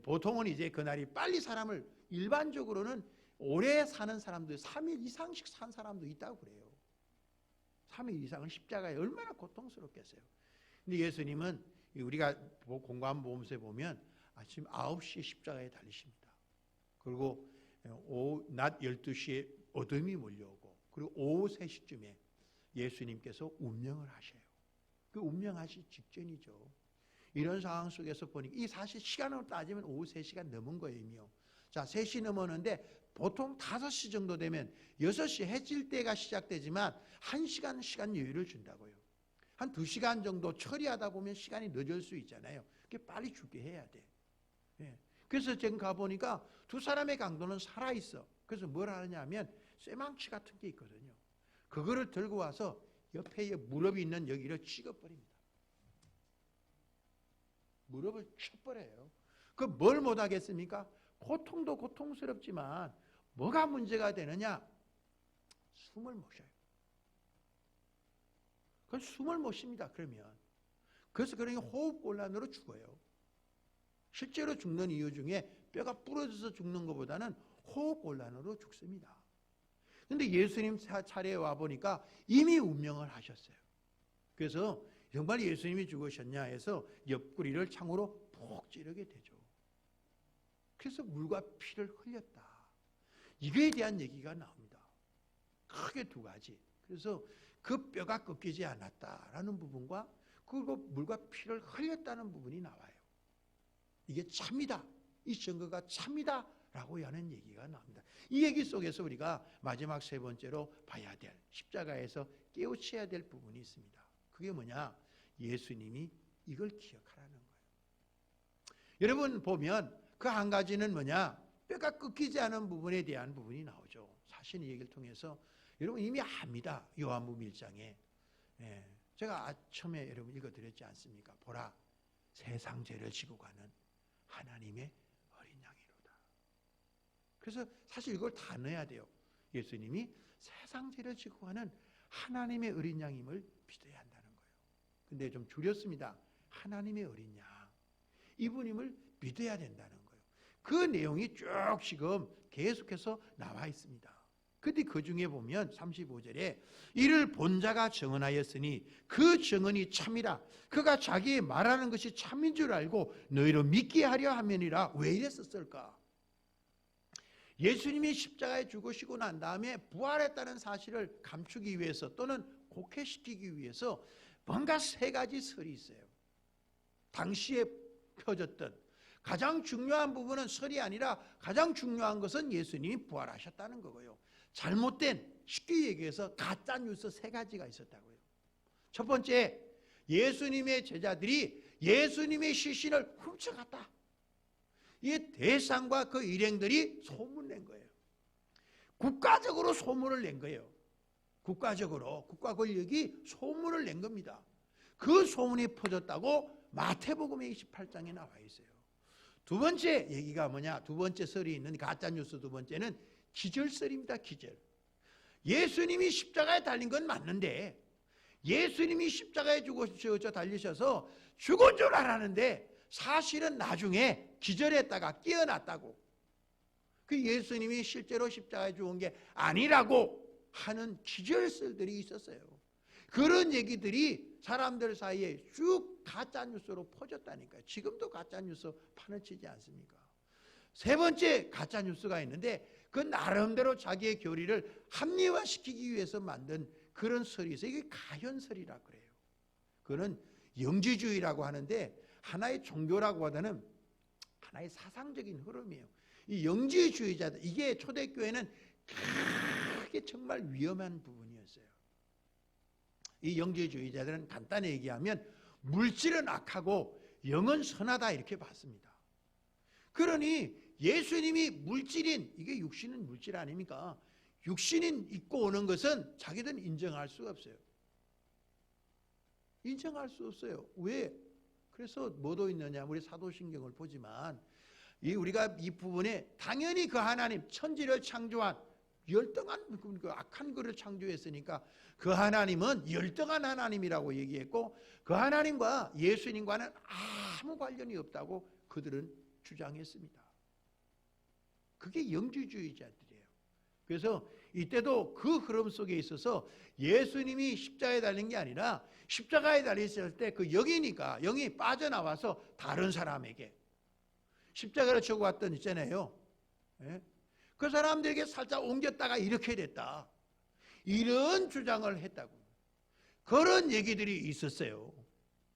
보통은 이제 그날이 빨리 사람을 일반적으로는 오래 사는 사람도 3일 이상씩 산 사람도 있다고 그래요. 3일 이상은 십자가에 얼마나 고통스럽겠어요. 근데 예수님은 우리가 공관보험서에 보면 아침 9시에 십자가에 달리십니다. 그리고 낮 12시에 어둠이 몰려오고 그리고 오후 3시쯤에 예수님께서 운명을 하셔요. 그 운명하시 직전이죠. 이런 상황 속에서 보니까 이 사실 시간으로 따지면 오후 3시간 넘은 거예요. 자, 3시 넘었는데 보통 5시 정도 되면 6시 해질 때가 시작되지만 1시간 시간 여유를 준다고요. 한 2시간 정도 처리하다 보면 시간이 늦을 수 있잖아요. 그게 빨리 죽게 해야 돼. 예. 그래서 지금 가보니까 두 사람의 강도는 살아있어. 그래서 뭘 하느냐 면 쇠망치 같은 게 있거든요. 그거를 들고 와서 옆에 무릎이 있는 여기를 찍어버립니다. 무릎을 쳐버려요. 그 뭘 못하겠습니까? 고통도 고통스럽지만 뭐가 문제가 되느냐? 숨을 못 쉬어요. 그 숨을 못 쉽니다. 그러면 그래서 그러니 호흡곤란으로 죽어요. 실제로 죽는 이유 중에 뼈가 부러져서 죽는 것보다는 호흡곤란으로 죽습니다. 그런데 예수님 차례에 와보니까 이미 운명을 하셨어요. 그래서 정말 예수님이 죽으셨냐 해서 옆구리를 창으로 푹 찌르게 되죠. 그래서 물과 피를 흘렸다. 이거에 대한 얘기가 나옵니다. 크게 두 가지. 그래서 그 뼈가 꺾이지 않았다라는 부분과 그리고 물과 피를 흘렸다는 부분이 나와요. 이게 참이다. 이 증거가 참이다 라고 하는 얘기가 나옵니다. 이 얘기 속에서 우리가 마지막 세 번째로 봐야 될 십자가에서 깨우쳐야 될 부분이 있습니다. 그게 뭐냐? 예수님이 이걸 기억하라는 거예요. 여러분 보면 그 한 가지는 뭐냐? 뼈가 꺾이지 않은 부분에 대한 부분이 나오죠. 사실 이 얘기를 통해서 여러분 이미 압니다. 요한복음 1장에 제가 처음에 여러분 읽어드렸지 않습니까? 보라, 세상 죄를 지고 가는 하나님의 어린 양이로다. 그래서 사실 이걸 다 넣어야 돼요. 예수님이 세상 죄를 지고 가는 하나님의 어린 양임을 믿어야 한다는 거예요. 근데 좀 줄였습니다. 하나님의 어린 양. 이분임을 믿어야 된다는 거예요. 그 내용이 쭉 지금 계속해서 나와 있습니다. 근데 그 중에 보면 35절에 이를 본 자가 증언하였으니 그 증언이 참이라. 그가 자기 말하는 것이 참인 줄 알고 너희로 믿게 하려 함이니라. 왜 이랬었을까? 예수님이 십자가에 죽으시고 난 다음에 부활했다는 사실을 감추기 위해서 또는 곡해시키기 위해서 뭔가 세 가지 설이 있어요. 당시에 펴졌던 가장 중요한 부분은 설이 아니라 가장 중요한 것은 예수님이 부활하셨다는 거고요. 잘못된, 쉽게 얘기해서 가짜 뉴스 세 가지가 있었다고요. 첫 번째, 예수님의 제자들이 예수님의 시신을 훔쳐갔다. 이 대상과 그 일행들이 소문낸 거예요. 국가적으로 소문을 낸 거예요. 국가적으로, 국가 권력이 소문을 낸 겁니다. 그 소문이 퍼졌다고 마태복음 28장에 나와 있어요. 두 번째 얘기가 뭐냐? 두 번째 설이 있는 가짜뉴스 두 번째는 기절설입니다. 기절. 예수님이 십자가에 달린 건 맞는데, 예수님이 십자가에 죽어서 달리셔서 죽은 줄 알았는데 사실은 나중에 기절했다가 깨어났다고, 그 예수님이 실제로 십자가에 죽은 게 아니라고 하는 기절설들이 있었어요. 그런 얘기들이 사람들 사이에 쭉 가짜뉴스로 퍼졌다니까요. 지금도 가짜뉴스 파헤치지 않습니까? 세 번째 가짜뉴스가 있는데, 그 나름대로 자기의 교리를 합리화시키기 위해서 만든 그런 설이 있어요. 이게 가현설이라고 그래요. 그거는 영지주의라고 하는데, 하나의 종교라고 하다는 하나의 사상적인 흐름이에요. 이 영지주의자들, 이게 초대교회는 크게 정말 위험한 부분이었어요. 이 영지주의자들은 간단히 얘기하면 물질은 악하고 영은 선하다 이렇게 봤습니다. 그러니 예수님이 물질인, 이게 육신은 물질 아닙니까? 육신인 입고 오는 것은 자기들은 인정할 수가 없어요. 인정할 수 없어요. 왜? 그래서 뭐도 있느냐, 우리 사도신경을 보지만 우리가 이 부분에 당연히 그 하나님, 천지를 창조한 열등한 그 악한 것을 창조했으니까 그 하나님은 열등한 하나님이라고 얘기했고, 그 하나님과 예수님과는 아무 관련이 없다고 그들은 주장했습니다. 그게 영지주의자들이에요. 그래서 이때도 그 흐름 속에 있어서 예수님이 십자가에 달린 게 아니라, 십자가에 달렸을 때 그 영이니까 영이 빠져나와서 다른 사람에게 십자가를 지고 왔던 있잖아요. 예? 그 사람들에게 살짝 옮겼다가 이렇게 됐다, 이런 주장을 했다고. 그런 얘기들이 있었어요.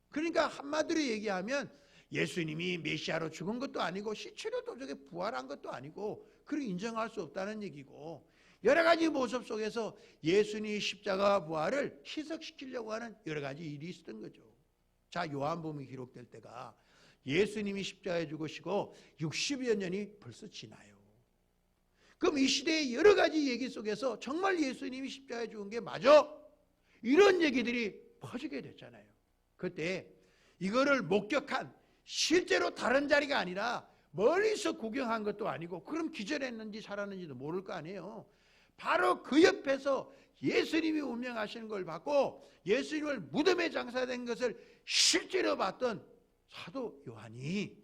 그러니까 한마디로 얘기하면 예수님이 메시아로 죽은 것도 아니고 시체로 도저히 부활한 것도 아니고, 그걸 인정할 수 없다는 얘기고, 여러 가지 모습 속에서 예수님이 십자가 부활을 희석시키려고 하는 여러 가지 일이 있었던 거죠. 자, 요한복음이 기록될 때가 예수님이 십자가에 죽으시고 60여 년이 벌써 지나요. 그럼 이 시대의 여러 가지 얘기 속에서 정말 예수님이 십자가에 죽은 게 맞아? 이런 얘기들이 퍼지게 됐잖아요. 그때 이거를 목격한, 실제로 다른 자리가 아니라 멀리서 구경한 것도 아니고, 그럼 기절했는지 살았는지도 모를 거 아니에요. 바로 그 옆에서 예수님이 운명하시는 걸 봤고, 예수님을 무덤에 장사된 것을 실제로 봤던 사도 요한이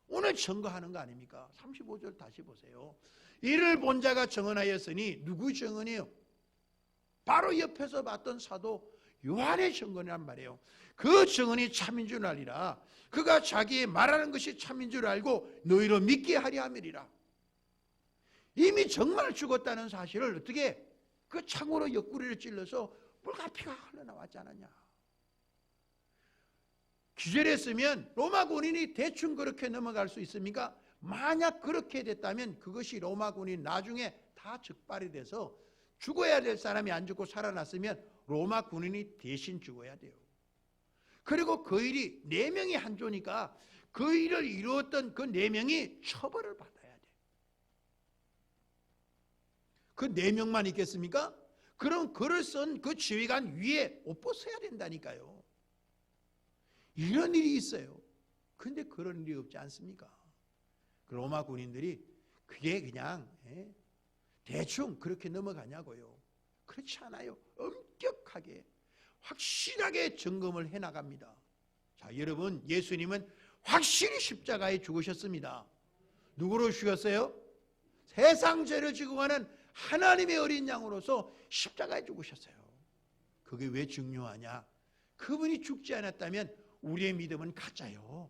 오늘 증거하는 거 아닙니까? 35절 다시 보세요. 이를 본 자가 증언하였으니, 누구 증언이에요? 바로 옆에서 봤던 사도 요한의 증언이란 말이에요. 그 증언이 참인 줄 알리라. 그가 자기의 말하는 것이 참인 줄 알고 너희로 믿게 하려 함이리라. 이미 정말 죽었다는 사실을 어떻게 그 창으로 옆구리를 찔러서 물과 피가 흘러나왔지 않았냐. 기절했으면 로마 군인이 대충 그렇게 넘어갈 수 있습니까? 만약 그렇게 됐다면 그것이 로마 군인 나중에 다 적발이 돼서 죽어야 될 사람이 안 죽고 살아났으면 로마 군인이 대신 죽어야 돼요. 그리고 그 일이 4명이 한 조니까 그 일을 이루었던 그 4명이 처벌을 받아야 돼. 그 4명만 있겠습니까? 그럼 글을 쓴 그 지휘관 위에 옷 벗어야 된다니까요. 이런 일이 있어요. 그런데 그런 일이 없지 않습니까? 그 로마 군인들이 그게 그냥 대충 그렇게 넘어가냐고요. 그렇지 않아요. 엄격하게 확실하게 점검을 해나갑니다. 자, 여러분, 예수님은 확실히 십자가에 죽으셨습니다. 누구로 죽었어요? 세상 죄를 지고 가는 하나님의 어린 양으로서 십자가에 죽으셨어요. 그게 왜 중요하냐? 그분이 죽지 않았다면 우리의 믿음은 가짜요.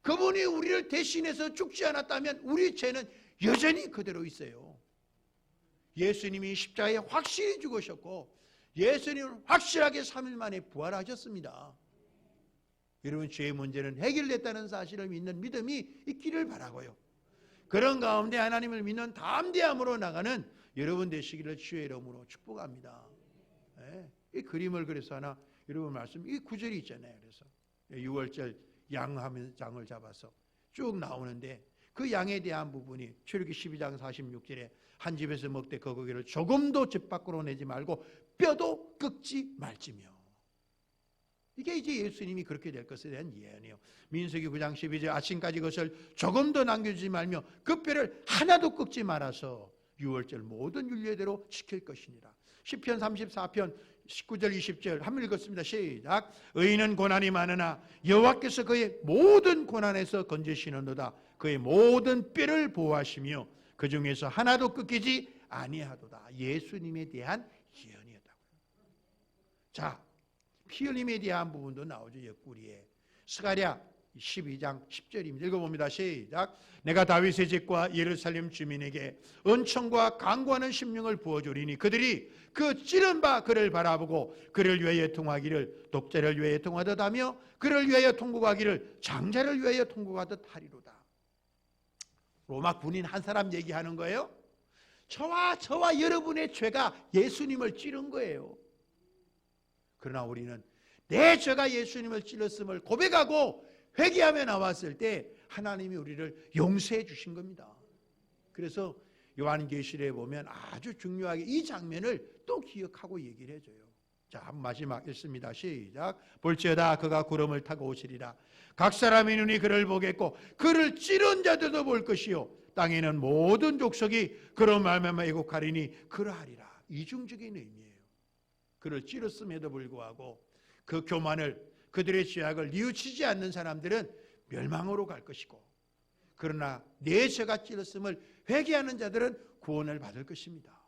그분이 우리를 대신해서 죽지 않았다면 우리 죄는 여전히 그대로 있어요. 예수님이 십자가에 확실히 죽으셨고 예수님은 확실하게 3일 만에 부활하셨습니다. 여러분, 죄의 문제는 해결됐다는 사실을 믿는 믿음이 있기를 바라고요. 그런 가운데 하나님을 믿는 담대함으로 나가는 여러분 되시기를 주의 이름으로 축복합니다. 이 그림을 그래서 하나 여러분 말씀, 이 구절이 있잖아요. 그래서 6월절 양을 잡아서 쭉 나오는데 그 양에 대한 부분이 출애굽기 12장 46절에 한 집에서 먹되 그 고기를 조금도 집 밖으로 내지 말고 뼈도 꺾지 말지며. 이게 이제 예수님이 그렇게 될 것에 대한 예언이에요. 민수기 9장 12절 아침까지 그것을 조금도 남겨주지 말며 그 뼈를 하나도 꺾지 말아서 유월절 모든 율례대로 지킬 것이니라. 시편 34편 19절 20절 한번 읽었습니다. 시작. 의인은 고난이 많으나 여호와께서 그의 모든 고난에서 건지시는도다. 그의 모든 뼈를 보호하시며 그 중에서 하나도 끊기지 아니하도다. 예수님에 대한 예언이었다고요. 자, 피 흘림에 대한 부분도 나오죠. 옆구리에. 스가랴 12장 10절입니다. 읽어봅니다. 시작. 내가 다윗의 집과 예루살렘 주민에게 은총과 강구하는 심령을 부어주리니 그들이 그 찌른 바 그를 바라보고 그를 위하여 통하기를 독자를 위하여 통하듯 하며 그를 위하여 통곡하기를 장자를 위하여 통곡하듯 하리로다. 로마 군인 한 사람 얘기하는 거예요. 저와 여러분의 죄가 예수님을 찌른 거예요. 그러나 우리는 내 죄가 예수님을 찔렀음을 고백하고 회개하며 나왔을 때 하나님이 우리를 용서해 주신 겁니다. 그래서 요한계시록에 보면 아주 중요하게 이 장면을 또 기억하고 얘기를 해줘요. 자, 마지막 읽습니다. 시작. 볼지어다 그가 구름을 타고 오시리라. 각 사람의 눈이 그를 보겠고 그를 찌른 자들도 볼 것이요 땅에는 모든 족속이 그로 말미암아 애곡하리니 그러하리라. 이중적인 의미예요. 그를 찌렀음에도 불구하고 그 교만을, 그들의 죄악을 뉘우치지 않는 사람들은 멸망으로 갈 것이고, 그러나 내 죄가 찔렀음을 회개하는 자들은 구원을 받을 것입니다.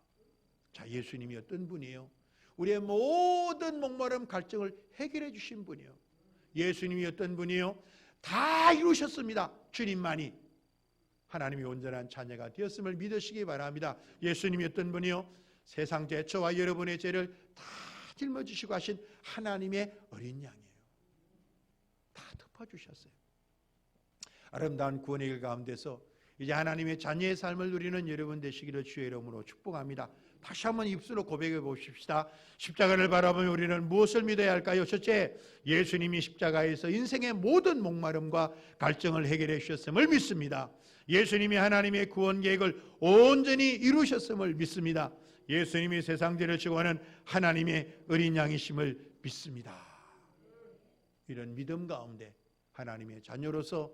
자, 예수님이 어떤 분이에요? 우리의 모든 목마름 갈증을 해결해 주신 분이에요. 예수님이 어떤 분이에요? 다 이루셨습니다. 주님만이 하나님의 온전한 자녀가 되었음을 믿으시기 바랍니다. 예수님이 어떤 분이요? 세상 죄, 저와 여러분의 죄를 다 짊어지시고 하신 하나님의 어린 양이에요. 다 덮어주셨어요. 아름다운 구원의 길 가운데서 이제 하나님의 자녀의 삶을 누리는 여러분 되시기를 주의 이름으로 축복합니다. 다시 한번 입술로 고백해 보십시다. 십자가를 바라보며 우리는 무엇을 믿어야 할까요? 첫째, 예수님이 십자가에서 인생의 모든 목마름과 갈증을 해결해 주셨음을 믿습니다. 예수님이 하나님의 구원 계획을 온전히 이루셨음을 믿습니다. 예수님이 세상 죄를 지고 하는 하나님의 어린 양이심을 믿습니다. 이런 믿음 가운데 하나님의 자녀로서